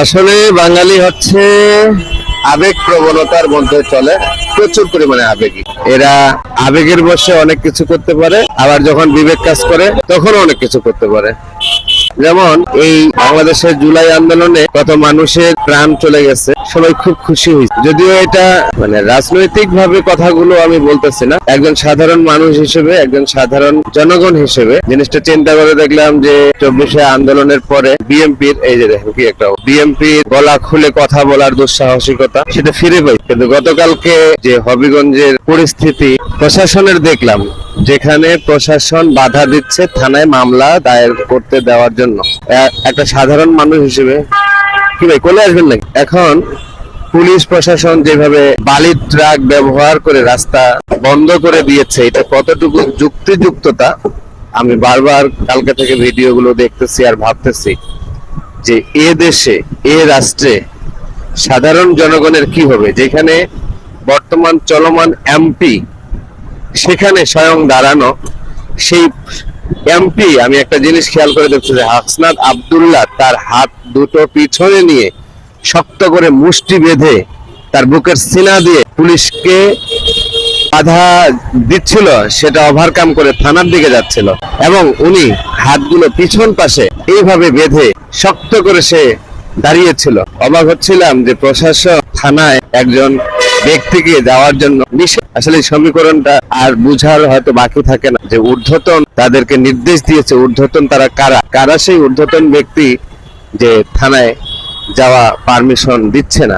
আসলে বাঙালি হচ্ছে আবেগ প্রবণতার মধ্যে চলে, প্রচুর পরিমাণে আবেগী। এরা আবেগের বশে অনেক কিছু করতে পারে, আবার যখন বিবেক কাজ করে তখন অনেক কিছু করতে পারে। যেমন এই বাংলাদেশের জুলাই আন্দোলনে কত মানুষের প্রাণ চলে গেছে, সবাই খুব খুশি হয়েছে। যদিও এটা রাজনৈতিক ভাবে কথাগুলো আমি বলতেছি না, একজন সাধারণ মানুষ হিসেবে, একজন সাধারণ জনগণ হিসেবে জিনিসটা চিন্তা করে দেখলাম যে 24শে আন্দোলনের পরে বিএনপির এই যে দেখেন কি একটা বিএনপির গলা খুলে কথা বলার দুঃসাহসিকতা সেটা ফিরে পাই। কিন্তু গতকালকে যে হবিগঞ্জের পরিস্থিতি প্রশাসনের দেখলাম, যেখানে প্রশাসন বাধা দিচ্ছে থানায় মামলা দায়ের করতে দেওয়ার জন্য, একটা সাধারণ মানুষ হিসেবে কি ভাই কোলে আসবেন নাকি? এখন পুলিশ প্রশাসন যেভাবে বালির ট্রাক ব্যবহার করে রাস্তা বন্ধ করে দিয়েছে, এটা কতটুকু যুক্তিযুক্ততা আমি বারবার কালকে থেকে ভিডিওগুলো দেখতেছি আর ভাবতেছি যে এ দেশে, এ রাষ্ট্রে সাধারণ জনগণের কি হবে, যেখানে বর্তমান চলমান এমপি সেখানে স্বয়ং দাঁড়ানো সেই এমপি। আমি একটা জিনিস খেয়াল করে দেখছি যে হাসনাত আব্দুল্লাহ তার হাত দুটো পিছনে নিয়ে শক্ত করে মুষ্টি বেঁধে তার বুকের সিনা দিয়ে পুলিশকে বাধা দিচ্ছিল, সেটা ওভারকাম করে থানার দিকে যাচ্ছিল এবং উনি হাতগুলো পিছন পাশে এইভাবে বেঁধে শক্ত করে সে দাঁড়িয়েছিল। অবাক হচ্ছিলাম যে প্রশাসন থানায় একজন ব্যক্তিকে যাওয়ার জন্য নিষেধ। আসলে এই সমীকরণটা আর বুঝার হয়তো বাকি থাকে না যে ঊর্ধ্বতন তাদেরকে নির্দেশ দিয়েছে। ঊর্ধ্বতন তারা কারা, কারা সেই ঊর্ধ্বতন ব্যক্তি যে থানায় যাওয়া পারমিশন দিচ্ছে না।